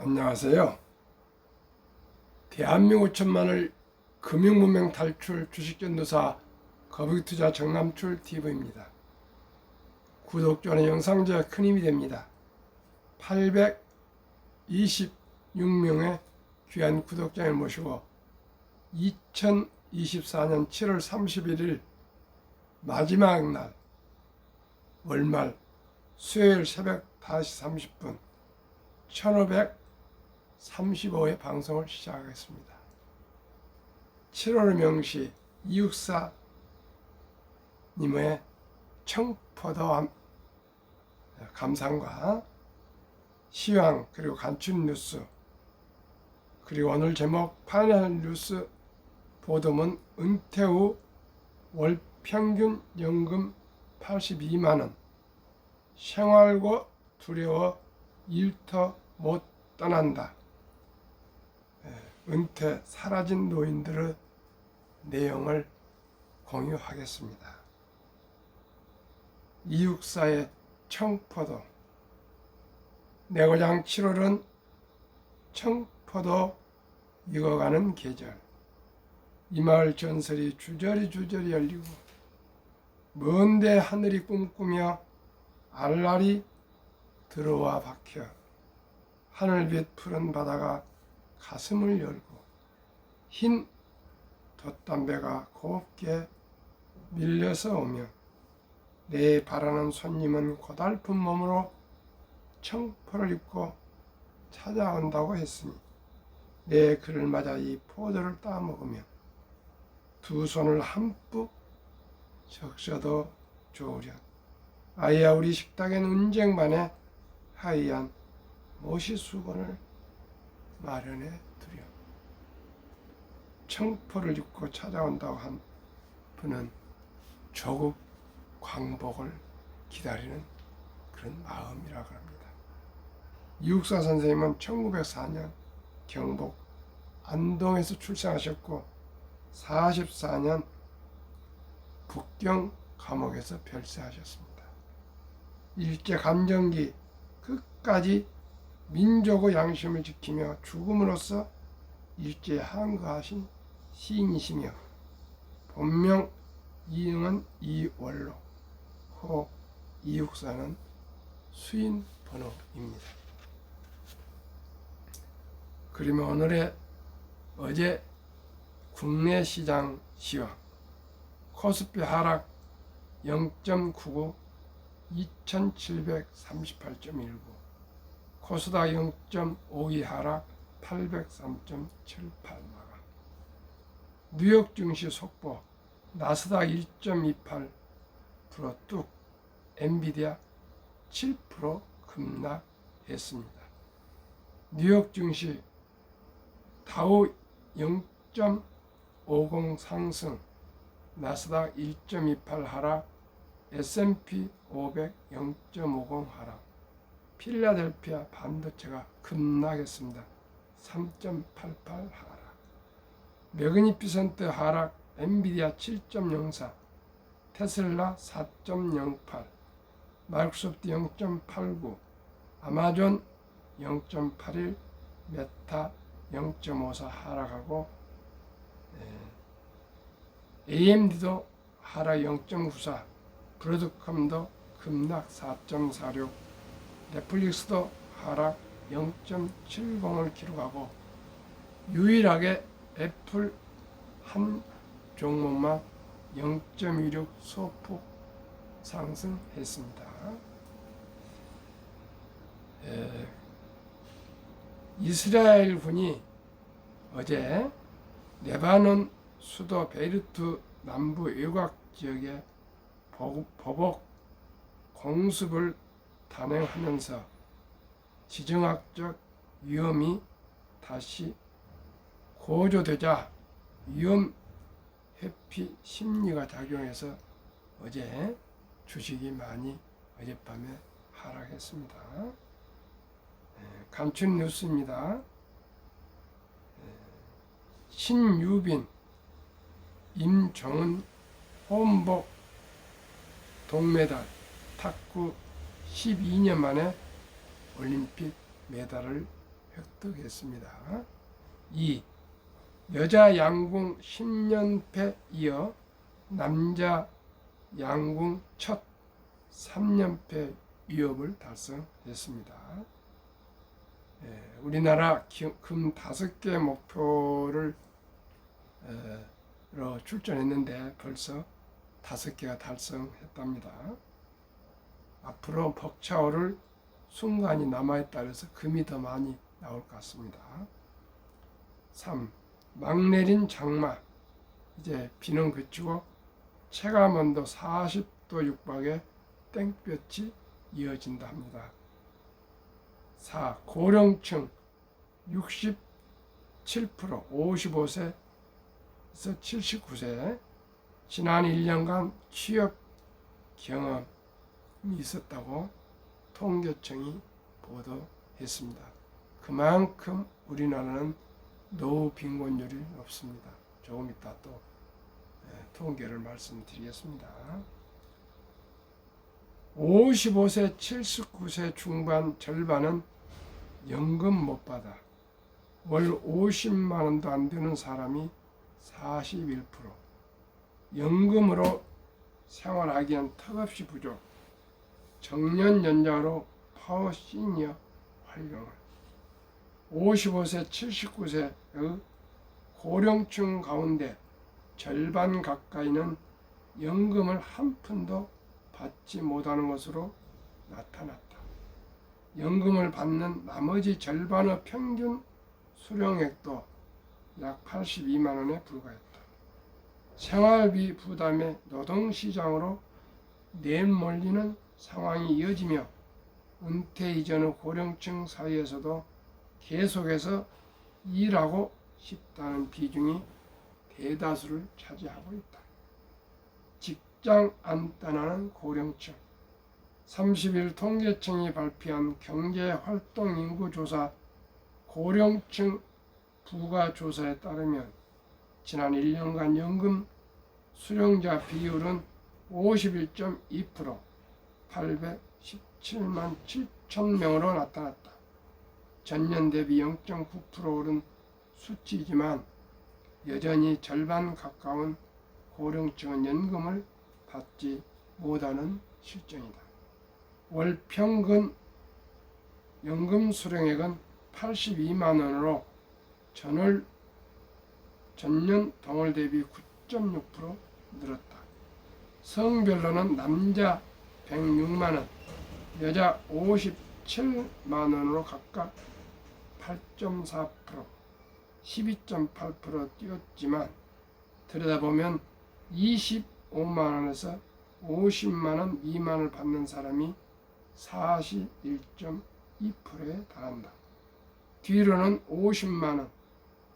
안녕하세요. 대한민국 천만을 금융문명 탈출 주식전도사 거북이투자 정남출 TV입니다. 구독자는 영상제에 큰 힘이 됩니다. 826명의 귀한 구독자를 모시고 2024년 7월 31일 마지막 날 월말 수요일 새벽 5시 30분 1535회 방송을 시작하겠습니다. 7월 명시 이육사님의 청포도 감상과 시황 그리고 간추린 뉴스 그리고 오늘 제목 파이널 뉴스 보도문 은퇴 후 월 평균 연금 82만원 생활고 두려워 일터 못 떠난다. 은퇴 사라진 노인들의 내용을 공유하겠습니다. 이육사의 청포도 내 고장 7월은 청포도 익어가는 계절 이 마을 전설이 주저리 열리고 먼데 하늘이 꿈꾸며 알알이 들어와 박혀 하늘빛 푸른 바다가 가슴을 열고 흰 돛담배가 곱게 밀려서 오며 내 바라는 손님은 고달픈 몸으로 청포를 입고 찾아온다고 했으니 내 그를 맞아 이 포도를 따먹으며 두 손을 한뿍 적셔도 좋으련 아이야 우리 식탁엔 은쟁반에 하얀 모시수건을 마련해 두렴. 청포를 입고 찾아온다고 한 분은 조국 광복을 기다리는 그런 마음이라고 합니다. 이육사 선생님은 1904년 경북 안동에서 출생하셨고 44년 북경 감옥에서 별세하셨습니다. 일제감정기 끝까지 민족의 양심을 지키며 죽음으로써 일제에 항거하신 시인이시며 본명 이응은 이월로 호 이육사는 수인 번호입니다. 그러면 오늘의 어제 국내 시장 시황 코스피 하락 0.99 2738.19 코스닥 0.52 하락 803.78 마감 뉴욕 증시 속보 나스닥 1.28% 뚝 엔비디아 7% 급락했습니다. 뉴욕 증시 다우 0.50 상승 나스닥 1.28 하락 S&P 500 0.50 하락 필라델피아 반도체가 급락했습니다. 3.88 하락 매그니피센트 하락 엔비디아 7.04 테슬라 4.08 마이크로소프트 0.89 아마존 0.81 메타 0.54 하락하고 AMD도 하락 0.94 브로드컴도 급락 4.46 넷플릭스도 하락 0.70을 기록하고 유일하게 애플 한 종목만 0.16 소폭 상승했습니다. 이스라엘군이 어제 레바논 수도 베이루트 남부 외곽 지역에 보복 공습을 단행하면서 지정학적 위험이 다시 고조되자 위험 회피 심리가 작용해서 어제 주식이 많이 어젯밤에 하락했습니다. 간추린 뉴스입니다. 신유빈, 임정은, 홍복 동메달, 탁구 12년 만에 올림픽 메달을 획득했습니다. 2. 여자 양궁 10연패 이어 남자 양궁 첫 3연패 위협을 달성했습니다. 우리나라 금 5개 목표를 출전했는데 벌써 5개가 달성했답니다. 앞으로 벅차오를 순간이 남아있다 그래서 금이 더 많이 나올 것 같습니다. 3. 막 내린 장마. 이제 비는 그치고 체감온도 40도 육박의 땡볕이 이어진다 합니다. 4. 고령층 67%, 55세에서 79세 지난 1년간 취업 경험이 있었다고 통계청이 보도했습니다. 그만큼 우리나라는 노후 빈곤율이 높습니다. 조금 이따 또 통계를 말씀드리겠습니다. 55세, 79세 중반 절반은 연금 못 받아 월 50만 원도 안 되는 사람이 41%, 연금으로 생활하기엔 턱없이 부족, 정년 연장으로 파워 시니어 활용을, 55세, 79세의 고령층 가운데 절반 가까이는 연금을 한 푼도 받지 못하는 것으로 나타났다. 연금을 받는 나머지 절반의 평균 수령액도 약 82만 원에 불과했다. 생활비 부담에 노동시장으로 내몰리는 상황이 이어지며 은퇴 이전의 고령층 사이에서도 계속해서 일하고 싶다는 비중이 대다수를 차지하고 있다. 직장 안 떠나는 고령층. 30일 통계청이 발표한 경제활동인구조사 고령층 부가조사에 따르면 지난 1년간 연금 수령자 비율은 51.2%, 817만 7천 명으로 나타났다. 전년 대비 0.9% 오른 수치이지만 여전히 절반 가까운 고령층은 연금을 받지 못하는 실정이다. 월 평균 연금 수령액은 82만 원으로 전년 동월 대비 9.6% 늘었다. 성별로는 남자 106만 원, 여자 57만 원으로 각각 8.4%, 12.8% 뛰었지만 들여다보면 25만 원에서 50만 원 미만을 받는 사람이 41.2%에 달한다. 뒤로는 50만 원,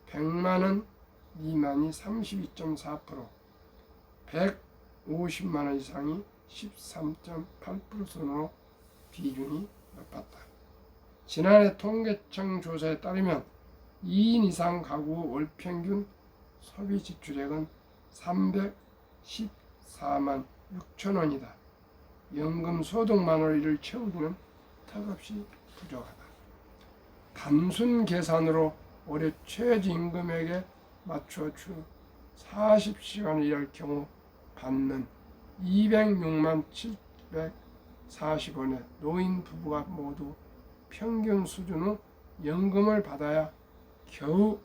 100만 원 미만이 32.4%, 150만 원 이상이 13.8% 순으로 비중이 높았다. 지난해 통계청 조사에 따르면 2인 이상 가구 월 평균 소비 지출액은 314만 6천 원이다. 연금 소득만으로 이를 채우기는 턱없이 부족하다. 단순 계산으로 올해 최저임금액에 맞춰 주 40시간을 일할 경우 받는 206만 740원의 노인 부부가 모두 평균 수준의 연금을 받아야 겨우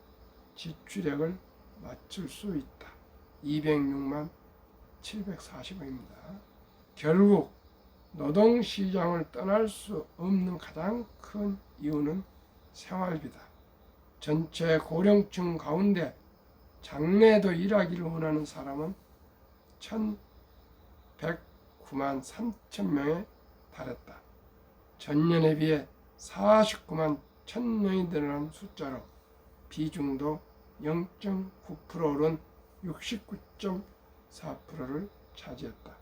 지출액을 맞출 수 있다. 206만 740원입니다. 결국 노동시장을 떠날 수 없는 가장 큰 이유는 생활비다. 전체 고령층 가운데 장래에도 일하기를 원하는 사람은 1,109만 3천 명에 달했다. 전년에 비해 49만 1,000명이 늘어난 숫자로 비중도 0.9% 오른 69.4%를 차지했다.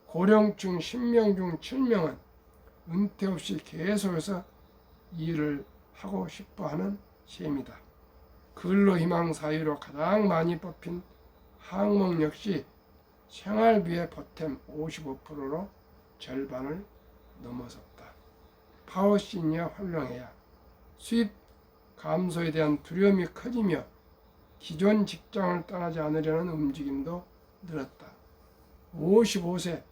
고령층 10명 중 7명은 은퇴 없이 계속해서 일을 하고 싶어하는 셈이다. 근로희망 사유로 가장 많이 뽑힌 항목 역시 생활비의 보탬 55%로 절반을 넘어섰다. 파워시니어 활용해야 수입 감소에 대한 두려움이 커지며 기존 직장을 떠나지 않으려는 움직임도 늘었다. 55세,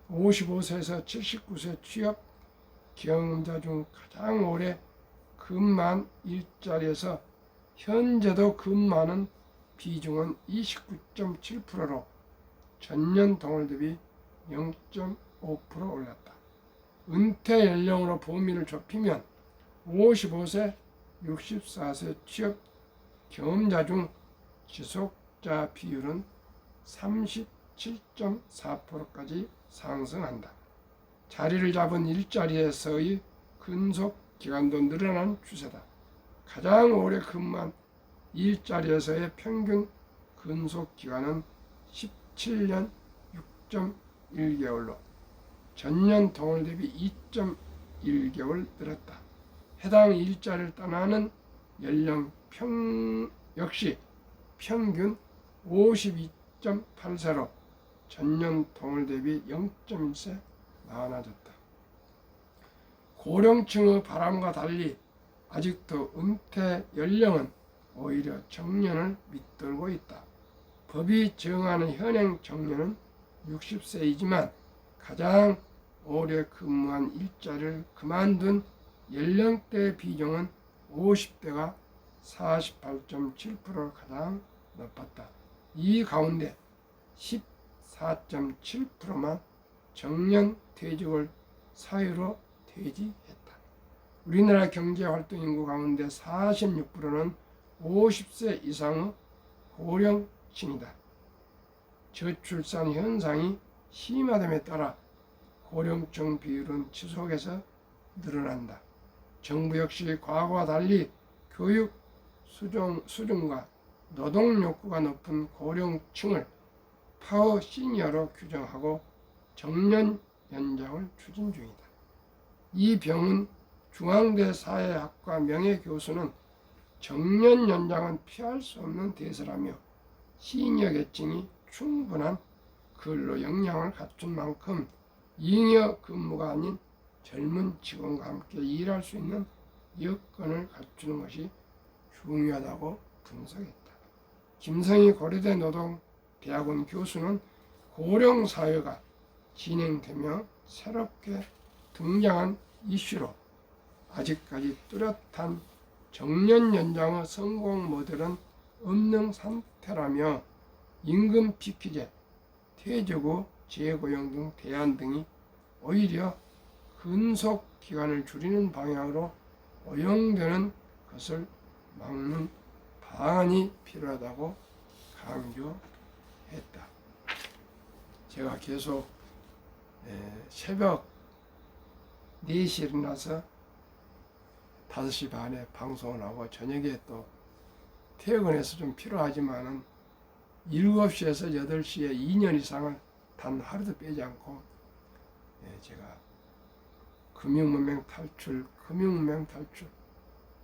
55세에서 79세 취업 경험자 중 가장 오래 근무한 일자리에서 현재도 근무하는 비중은 29.7%로 전년 동월 대비 0.5% 올랐다. 은퇴 연령으로 범위를 좁히면 55세, 64세 취업 경험자 중 지속자 비율은 37.4%까지 상승한다. 자리를 잡은 일자리에서의 근속 기간도 늘어난 추세다. 가장 오래 근무한 일자리에서의 평균 근속 기간은 17년 6.1개월로 전년 동월 대비 2.1개월 늘었다. 해당 일자리를 떠나는 연령 역시 평균 52.8세로 전년 동월 대비 0.1세 많아졌다. 고령층의 바람과 달리 아직도 은퇴 연령은 오히려 정년을 밑돌고 있다. 법이 정하는 현행 정년은 60세이지만 가장 오래 근무한 일자리를 그만둔 연령대 비중은 50대가 48.7%로 가장 높았다. 이 가운데 14.7%만 정년 퇴직을 사유로 퇴직했다. 우리나라 경제활동 인구 가운데 46%는 50세 이상의 고령층이다. 저출산 현상이 심화됨에 따라 고령층 비율은 지속해서 늘어난다. 정부 역시 과거와 달리 교육 수준과 노동 욕구가 높은 고령층을 파워 시니어로 규정하고 정년 연장을 추진 중이다. 이병훈 중앙대 사회학과 명예교수는 정년 연장은 피할 수 없는 대세라며 시니어 계층이 충분한 근로 역량을 갖춘 만큼 잉여 근무가 아닌 젊은 직원과 함께 일할 수 있는 여건을 갖추는 것이 중요하다고 분석했다. 김성희 고려대 노동대학원 교수는 고령 사회가 진행되며 새롭게 등장한 이슈로 아직까지 뚜렷한 정년 연장의 성공 모델은 없는 상태라며 임금 피키제, 퇴직 후 재고용 등 대안 등이 오히려 근속 기간을 줄이는 방향으로 오용되는 것을 막는 방안이 필요하다고 강조했다. 제가 계속 새벽 4시에 일어나서 5시 반에 방송을 하고 저녁에 또 퇴근해서 좀 필요하지만은 7시에서 8시에 2년 이상을 단 하루도 빼지 않고 제가 금융문맹 탈출,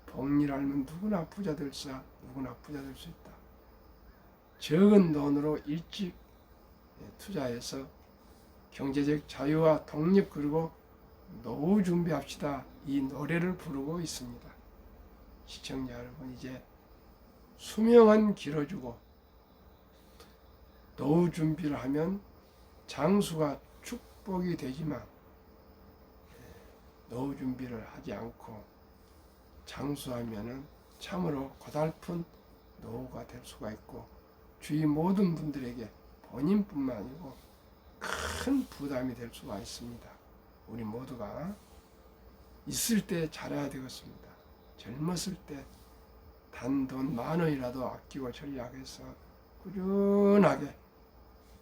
복리를 알면 누구나 부자 될 수 있다. 적은 돈으로 일찍 투자해서 경제적 자유와 독립 그리고 노후 준비합시다. 이 노래를 부르고 있습니다. 시청자 여러분, 이제 수명은 길어지고 노후 준비를 하면 장수가 축복이 되지만 노후 준비를 하지 않고 장수하면은 참으로 고달픈 노후가 될 수가 있고 주위 모든 분들에게 본인뿐만 아니고 큰 부담이 될 수가 있습니다. 우리 모두가 있을 때 잘해야 되겠습니다. 젊었을 때 단돈 10,000원이라도 아끼고 전략해서 꾸준하게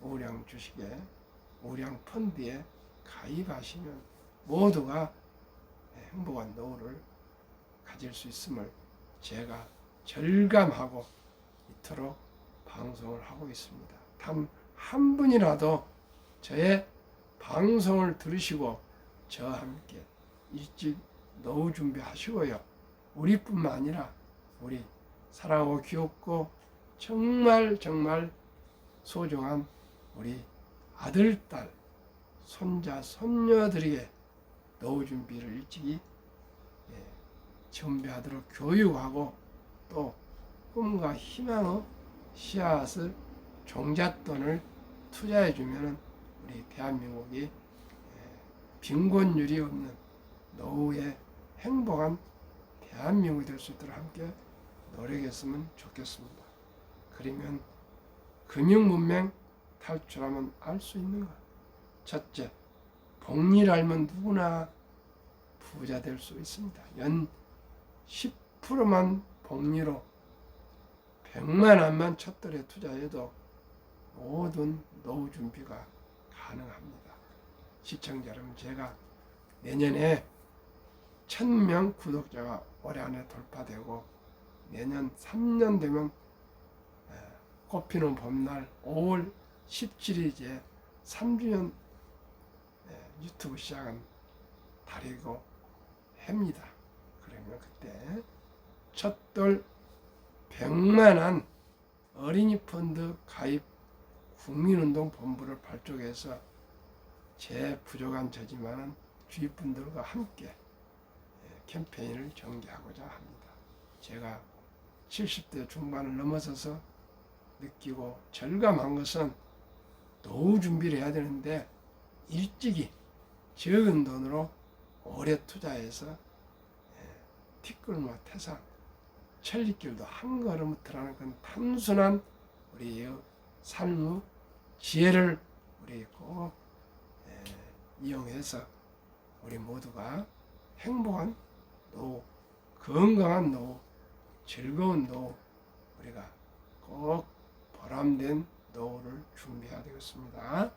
우량 주식에 우량 펀드에 가입하시면 모두가 행복한 노후를 가질 수 있음을 제가 절감하고 이토록 방송을 하고 있습니다. 단 한 분이라도 저의 방송을 들으시고 저와 함께 일찍 노후 준비하시고요. 우리뿐만 아니라 우리 사랑하고 귀엽고 정말 소중한 우리 아들, 딸, 손자, 손녀들에게 노후 준비를 일찍이 준비하도록 교육하고 또 꿈과 희망의 씨앗을 종잣돈을 투자해 주면 우리 대한민국이 빈곤율이 없는 노후의 행복한 대한민국이 될 수 있도록 함께 노력했으면 좋겠습니다. 그러면 금융문맹 탈출하면 알 수 있는가? 첫째, 복리를 알면 누구나 부자 될 수 있습니다. 연 10%만 복리로 100만 원만 첫돌에 투자해도 모든 노후 준비가 가능합니다. 시청자 여러분, 제가 내년에 1000명 구독자가 올해 안에 돌파되고 내년 3년 되면 꽃피는 봄날 5월 17일 이제 3주년 유튜브 시작한 달이고 해입니다. 그러면 그때 첫돌 100만 원 어린이 펀드 가입 국민운동 본부를 발족해서 제 부족한 저지만은 주위 분들과 함께 캠페인을 전개하고자 합니다. 제가 70대 중반을 넘어서서 느끼고 절감한 것은 노후 준비를 해야 되는데 일찍이 적은 돈으로 오래 투자해서 티끌모아 태산 천리길도 한 걸음 들어가는 그런 단순한 우리의 삶의 지혜를 우리 꼭 이용해서 우리 모두가 행복한 노후, 건강한 노후, 즐거운 노후, 우리가 꼭 보람된 노후를 준비해야 되겠습니다.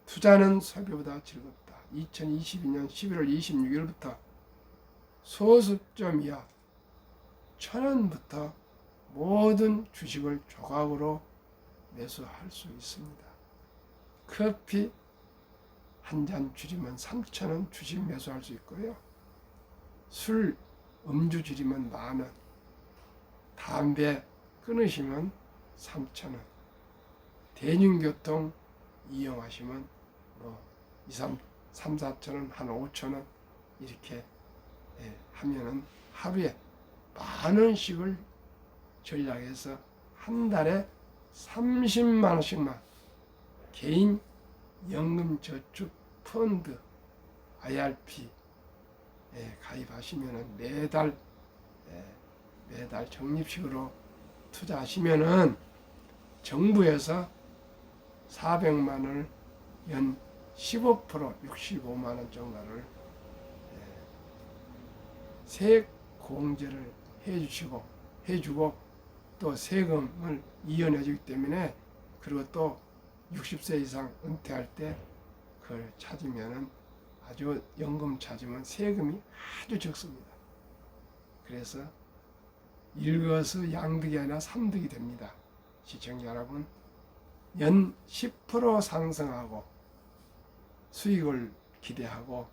투자는 소비보다 즐겁다. 2022년 11월 26일부터 소수점 이하 1000원부터 모든 주식을 조각으로 매수할 수 있습니다. 커피 한 잔 줄이면 3,000원 주식 매수할 수 있고요. 술, 음주 줄이면 10,000원, 담배 끊으시면 3,000원, 대중교통 이용하시면 3, 4,000원, 한 5,000원 이렇게 하면은 하루에 10,000원씩을 전략해서 한 달에 30만 원씩만 개인 연금저축 펀드 IRP 가입하시면은 매달 적립식으로 투자하시면은 정부에서 400만 원을 연 15% 65만 원 정도를 세액 공제를 해주고 또 세금을 이연해 주기 때문에, 그리고 또 60세 이상 은퇴할 때 그걸 찾으면은 아주 연금 찾으면 세금이 아주 적습니다. 그래서 일거수양득이 아니라 삼득이 됩니다. 시청자 여러분, 연 10% 상승하고 수익을 기대하고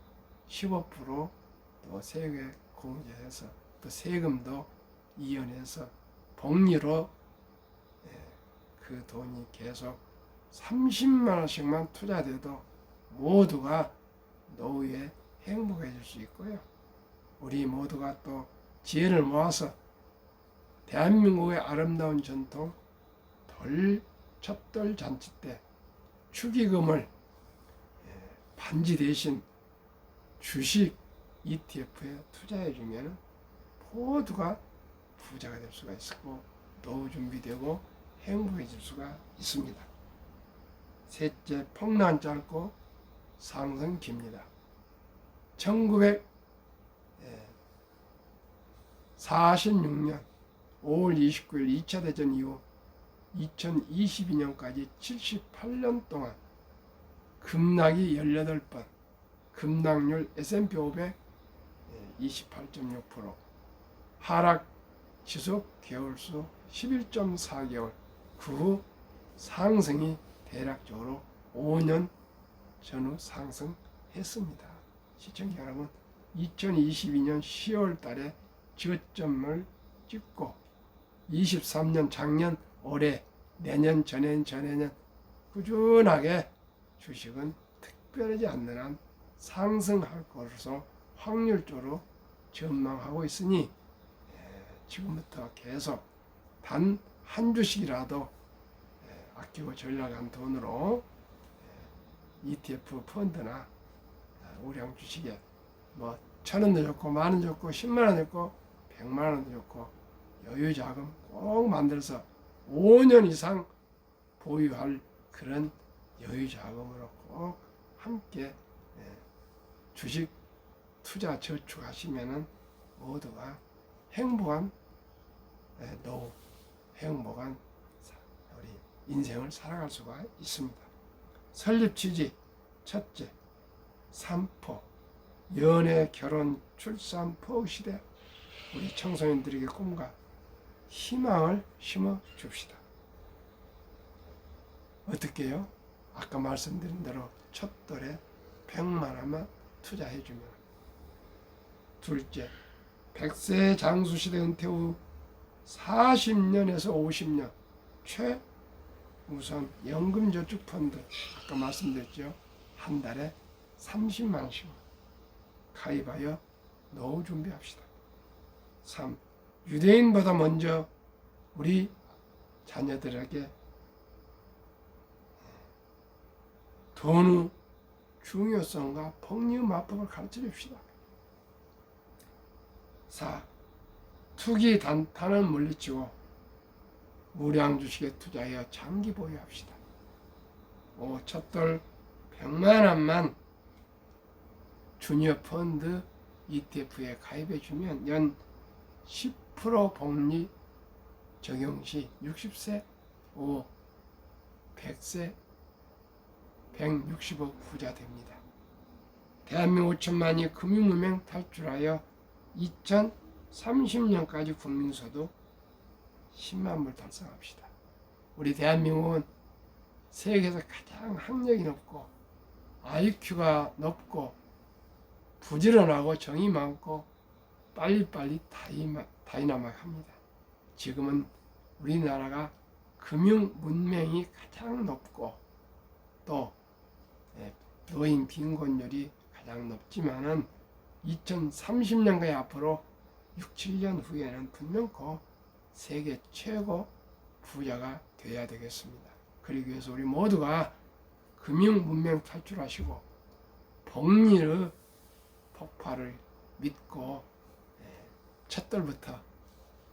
15%또 세액 공제해서 또 세금도 이연해서 복리로 그 돈이 계속 30만 원씩만 투자돼도 모두가 노후에 행복해질 수 있고요. 우리 모두가 또 지혜를 모아서 대한민국의 아름다운 전통 첫돌 잔치 때 축의금을 반지 대신 주식 ETF에 투자해 주면 모두가 부자가 될 수가 있고 노후 준비되고 행복해질 수가 있습니다. 셋째, 폭락 짧고 상승 깁니다. 1946년 5월 29일 2차 대전 이후 2022년까지 78년 동안 급락이 18번, 급락률 S&P 500 28.6%, 하락 지속 개월수 11.4개월, 그 후 상승이 대략적으로 5년 전후 상승했습니다. 시청자 여러분, 2022년 10월 달에 저점을 찍고 23년 작년, 올해, 내년, 전해년 꾸준하게 주식은 특별하지 않는 한 상승할 것으로 확률적으로 전망하고 있으니 지금부터 계속 단 한 주씩이라도 아끼고 전략한 돈으로 ETF 펀드나 우량 주식에 뭐 1,000원도 좋고 10,000원 좋고 10만원 좋고 100만원도 좋고 여유 자금 꼭 만들어서 5년 이상 보유할 그런 여유 자금으로 꼭 함께 주식 투자 저축하시면은 모두가 행복한 노후, 행복한 우리 인생을 살아갈 수가 있습니다. 설립 취지 첫째, 삼포, 연애, 결혼, 출산, 포 시대 우리 청소년들에게 꿈과 희망을 심어 줍시다. 어떻게 해요? 아까 말씀드린 대로 첫 돌에 100만 원만 투자해주면, 둘째, 100세 장수시대 은퇴 후 40년에서 50년 최우선 연금저축펀드 아까 말씀드렸죠. 한 달에 30만 원씩 가입하여 노후 준비합시다. 3. 유대인보다 먼저 우리 자녀들에게 돈의 중요성과 복리마법을 가르쳐 줍시다. 4. 투기 단타는 물리치고 우량 주식에 투자하여 장기 보유합시다. 5. 첫돌 100만 원만 주니어 펀드 ETF에 가입해 주면 연 10% 복리 적용 시 60세, 5, 100세, 160억 부자 됩니다. 대한민국 5천만이 금융무명 탈출하여 2030년까지 국민소득 10만 불 달성합시다. 우리 대한민국은 세계에서 가장 학력이 높고 IQ가 높고 부지런하고 정이 많고 빨리빨리 다이나믹합니다. 지금은 우리나라가 금융 문명이 가장 높고 또 노인 빈곤율이 가장 높지만은 2030년까지 앞으로 6, 7년 후에는 분명코 세계 최고 부자가 되어야 되겠습니다. 그러기 위해서 우리 모두가 금융 문명 탈출하시고 복리의 폭발을 믿고 첫돌부터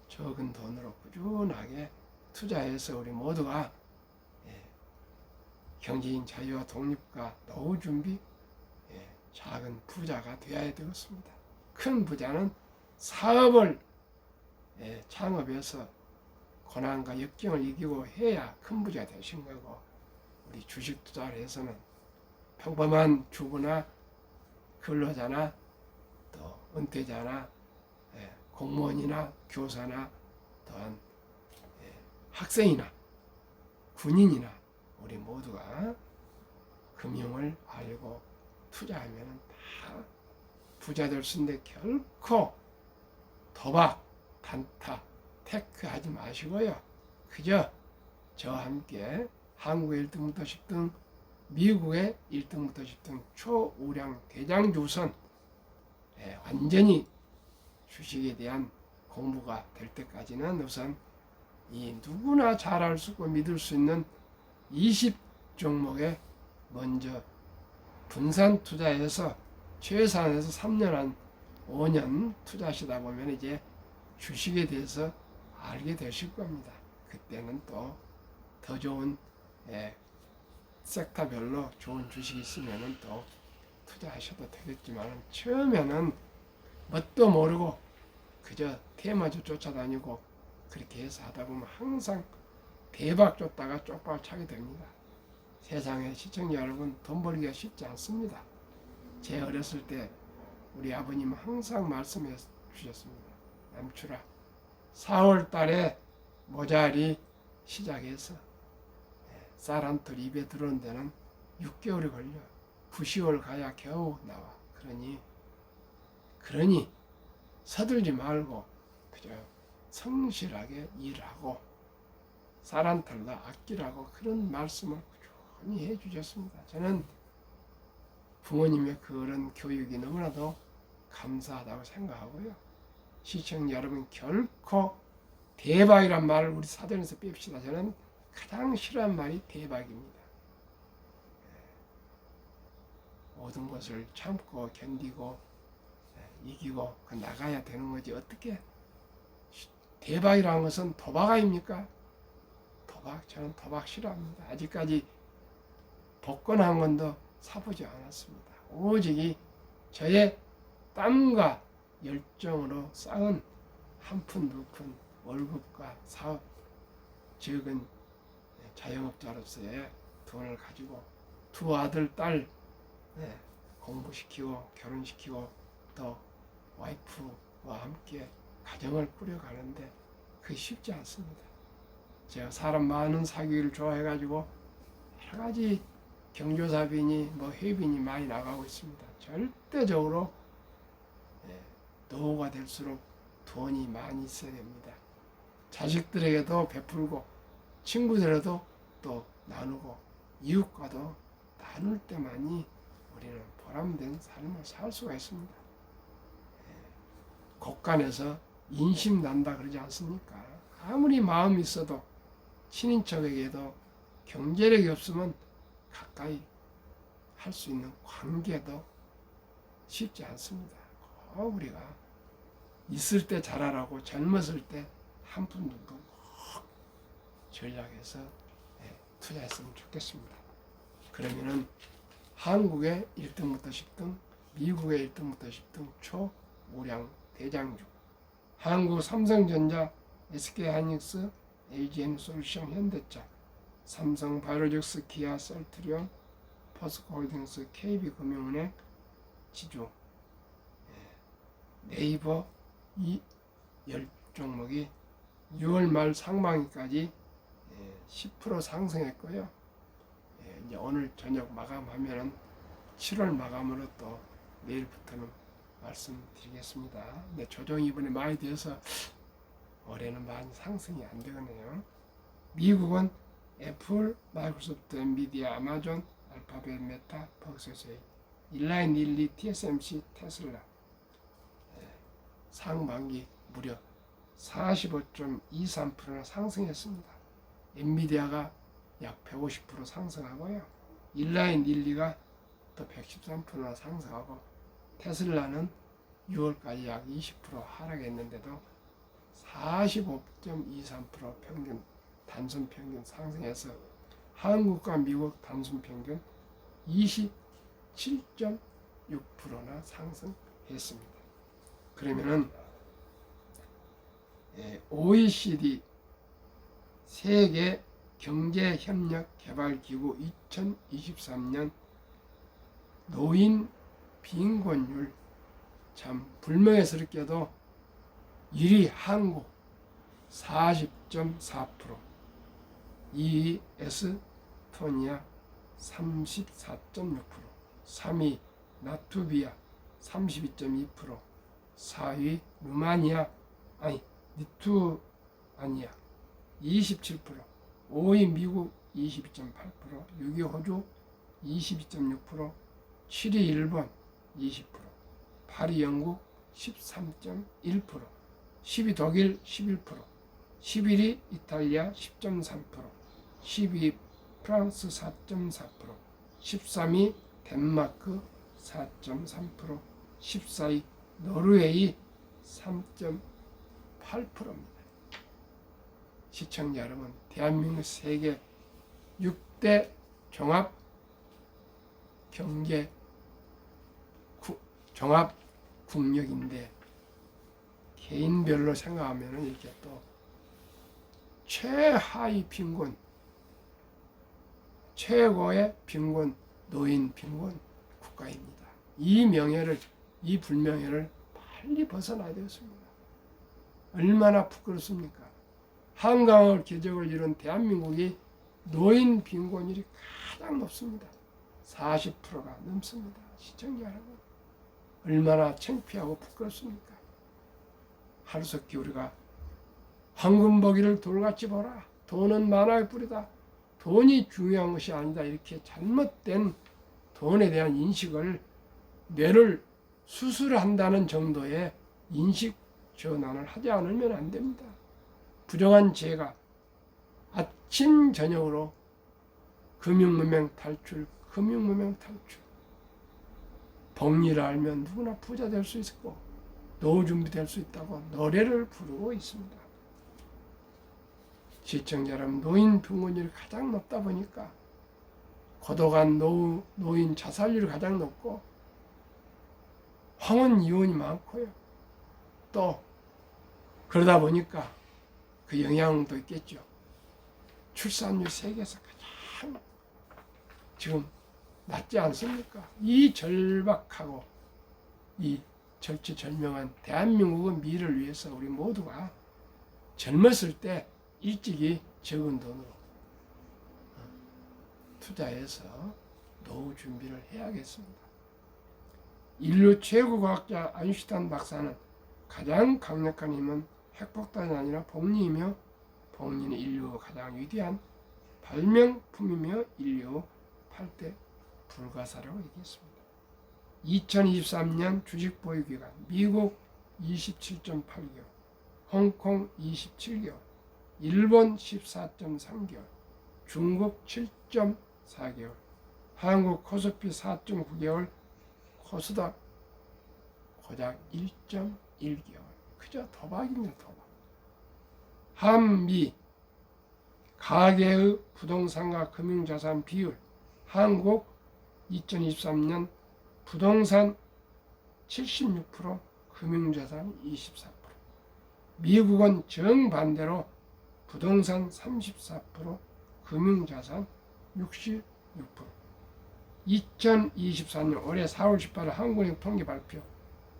적은 돈으로 꾸준하게 투자해서 우리 모두가 경제인 자유와 독립과 노후 준비 작은 부자가 되어야 되겠습니다. 큰 부자는 사업을 창업해서 고난과 역경을 이기고 해야 큰 부자 되신 거고, 우리 주식 투자를 해서는 평범한 주부나 근로자나 또 은퇴자나 공무원이나 교사나 또한 학생이나 군인이나 우리 모두가 금융을 알고 투자하면 다 부자 될 수 있는데 결코 도박, 단타, 테크하지 마시고요. 그저 저와 함께 한국의 1등부터 10등, 미국의 1등부터 10등 초우량 대장주선 완전히 주식에 대한 공부가 될 때까지는 우선 이 누구나 잘 알 수 있고 믿을 수 있는 20종목에 먼저 분산 투자해서 최소한에서 3년 한 5년 투자하시다 보면 이제 주식에 대해서 알게 되실 겁니다. 그때는 또 더 좋은 섹터별로 좋은 주식이 있으면 또 투자하셔도 되겠지만 처음에는 뭣도 모르고 그저 테마주 쫓아다니고 그렇게 해서 하다 보면 항상 대박 쫓다가 쪽박 차게 됩니다. 세상에 시청자 여러분, 돈 벌기가 쉽지 않습니다. 제 어렸을 때 우리 아버님은 항상 말씀해 주셨습니다. 남출아, 4월 달에 모자리 시작해서 쌀 한 톨 입에 들어오는 데는 6개월이 걸려. 9, 10월 가야 겨우 나와. 그러니 서둘지 말고 그저 성실하게 일하고 쌀 한 톨도 아끼라고 그런 말씀을 꾸준히 해주셨습니다. 저는 부모님의 그런 교육이 너무나도 감사하다고 생각하고요. 시청자 여러분, 결코 대박이란 말을 우리 사전에서 뺍시다. 저는 가장 싫어하는 말이 대박입니다. 모든 것을 참고 견디고 이기고 나가야 되는 거지. 어떻게 대박이라는 것은 도박 아닙니까? 저는 도박 싫어합니다. 아직까지 복권 한 번도 사보지 않았습니다. 오직 저의 땀과 열정으로 쌓은 한 푼 두 푼 월급과 사업, 적은 자영업자로서의 돈을 가지고 두 아들, 딸 공부시키고 결혼시키고 또 와이프와 함께 가정을 꾸려가는데 그게 쉽지 않습니다. 제가 사람 많은 사귀기를 좋아해가지고 여러 가지 경조사비니 회비니 많이 나가고 있습니다. 절대적으로 노후가 될수록 돈이 많이 있어야 됩니다. 자식들에게도 베풀고 친구들에게도 또 나누고 이웃과도 나눌 때만이 우리는 보람된 삶을 살 수가 있습니다. 곳간에서 인심 난다 그러지 않습니까? 아무리 마음이 있어도 친인척에게도 경제력이 없으면 가까이 할 수 있는 관계도 쉽지 않습니다. 우리가 있을 때 잘하라고 젊었을 때 한 푼 두 푼 꼭 전략해서 투자했으면 좋겠습니다. 그러면은 한국의 1등부터 10등, 미국의 1등부터 10등 초우량 대장주, 한국 삼성전자, SK하이닉스, AGM솔루션, 현대차, 삼성바이오로직스, 기아, 셀트리온, 포스코홀딩스, KB금융은행, 지주, 네이버 이 10종목이 6월 말 상반기까지 10% 상승했고요. 이제 오늘 저녁 마감하면은 7월 마감으로 또 내일부터는 말씀드리겠습니다. 근데 조정이 이번에 많이 되어서 올해는 많이 상승이 안 되겠네요. 미국은 애플, 마이크로소프트, 엔비디아, 아마존, 알파벳, 메타, 벅스세이, 일라인, 릴리, TSMC, 테슬라 상반기 무려 45.23%나 상승했습니다. 엔비디아가 약 150% 상승하고요. 일라인, 릴리가 또 113%나 상승하고 테슬라는 6월까지 약 20% 하락했는데도 45.23% 평균 단순 평균 상승해서 한국과 미국 단순 평균 27.6%나 상승했습니다. 그러면은 OECD 세계 경제협력개발기구 2023년 노인 빈곤율, 참 불명예스럽게도 1위 한국 40.4%, 2위 에스토니아 34.6%, 3위 라트비아 32.2%, 4위 리투아니아 27%, 5위 미국 22.8%, 6위 호주 22.6%, 7위 일본 20%, 8위 영국 13.1%, 10위 독일 11%, 11위 이탈리아 10.3%, 12위 프랑스 4.4%, 13위 덴마크 4.3%, 14위 노르웨이 3.8%입니다. 시청자 여러분, 대한민국 세계 6대 종합 경제 종합 국력인데 개인별로 생각하면 이렇게 또 최하위 빈곤, 최고의 빈곤, 노인 빈곤 국가입니다. 이 불명예를 빨리 벗어나야 되겠습니다. 얼마나 부끄럽습니까? 한강을 계적을 이룬 대한민국이 노인 빈곤율이 가장 높습니다. 40%가 넘습니다. 시청자 여러분, 얼마나 창피하고 부끄럽습니까? 하루속히 우리가 황금보기를 돌같이 보라, 돈은 만화의 뿌리다, 돈이 중요한 것이 아니다, 이렇게 잘못된 돈에 대한 인식을 뇌를 수술한다는 정도의 인식 전환을 하지 않으면 안 됩니다. 부정한 죄가 아침 저녁으로 금융무명 탈출, 금융무명 탈출. 복리를 알면 누구나 부자 될 수 있고 노후 준비될 수 있다고 노래를 부르고 있습니다. 시청자 여러분, 노인 병원율이 가장 높다 보니까 고독한 노인 자살률이 가장 높고 황혼 이혼이 많고요. 또 그러다 보니까 그 영향도 있겠죠. 출산율 세계에서 가장 지금 낮지 않습니까? 이 절박하고 이 절체절명한 대한민국의 미래를 위해서 우리 모두가 젊었을 때 일찍이 적은 돈으로 투자해서 노후 준비를 해야겠습니다. 인류 최고 과학자 아인슈타인 박사는 가장 강력한 힘은 핵폭탄이 아니라 복리이며 복리는 인류의 가장 위대한 발명품이며 인류 8대 불가사라고 얘기했습니다. 2023년 주식 보유 기간 미국 27.8개월, 홍콩 27개월, 일본 14.3개월, 중국 7.4개월, 한국 코스피 4.9개월, 코스닥 고작 1.1개월. 그저 도박입니다. 도박. 한미 가계의 부동산과 금융자산 비율. 한국 2023년 부동산 76%, 금융자산 24%. 미국은 정반대로 부동산 34%, 금융자산 66%. 2024년 올해 4월 18일 한국은행 통계 발표.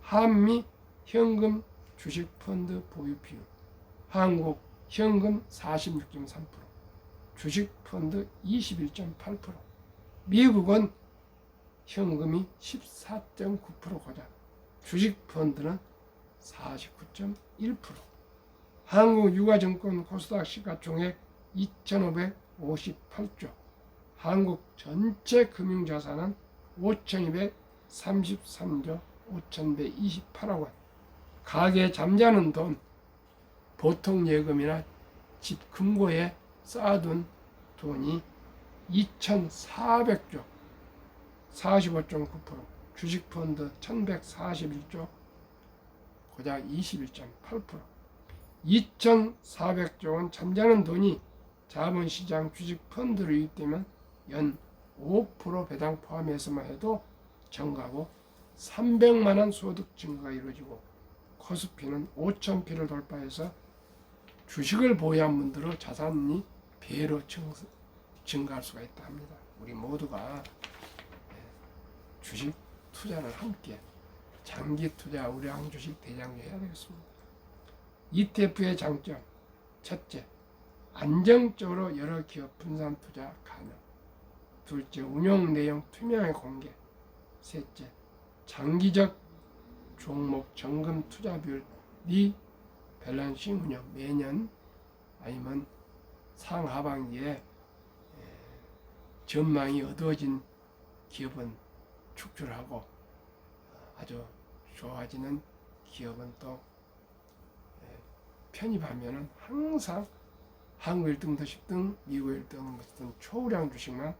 한미 현금 주식 펀드 보유 비율. 한국 현금 46.3%, 주식 펀드 21.8%. 미국은 현금이 14.9% 고작, 주식 펀드는 49.1%. 한국 유가증권 코스닥 시가총액 2,558조, 한국 전체 금융자산은 5,233조 5,128억 원. 가계 잠자는 돈, 보통 예금이나 집 금고에 쌓아둔 돈이 2,400조 45.9%, 주식펀드 1,141조 고작 21.8%. 2,400조 원 잠자는 돈이 자본시장 주식펀드로 유입되면 연 5% 배당 포함해서만 해도 정가고 300만 원 소득 증가가 이루어지고 코스피는 5,000피를 돌파해서 주식을 보유한 분들의 자산이 배로 증가할 수가 있다 합니다. 우리 모두가 주식 투자를 함께 장기 투자 우량 주식 대장주 해야 되겠습니다. ETF의 장점. 첫째, 안정적으로 여러 기업 분산 투자 가능. 둘째, 운용 내용 투명하게 공개. 셋째, 장기적 종목 정금 투자 비율 리밸런싱 운영. 매년 아니면 상하반기에 전망이 어두워진 기업은 축출하고 아주 좋아지는 기업은 또 편입하면은 항상 한국 1등, 더 10등, 미국 1등, 무슨 초우량 주식만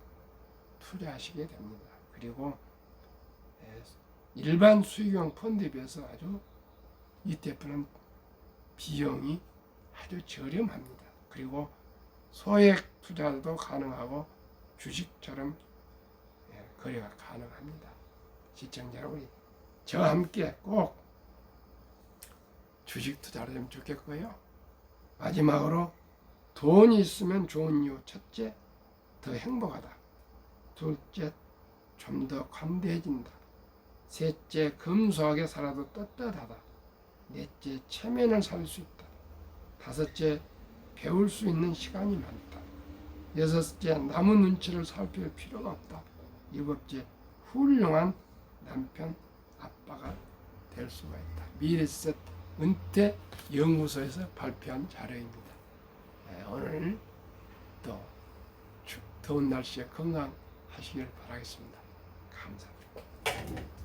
투자하시게 됩니다. 그리고 일반 수익형 펀드에 비해서 아주 ETF는 비용이 아주 저렴합니다. 그리고 소액 투자도 가능하고 주식처럼 거래가 가능합니다. 시청자 여러분이 저와 함께 꼭 주식 투자를 하면 좋겠고요. 마지막으로 돈이 있으면 좋은 이유. 첫째, 더 행복하다. 둘째, 좀 더 관대해진다. 셋째, 검소하게 살아도 떳떳하다. 넷째, 체면을 살 수 있다. 다섯째, 배울 수 있는 시간이 많다. 여섯째, 남의 눈치를 살필 필요가 없다. 일곱째, 훌륭한 남편, 아빠가 될 수가 있다. 미래셋 은퇴 연구소에서 발표한 자료입니다. 오늘 또 더운 날씨에 건강하시길 바라겠습니다. 감사합니다.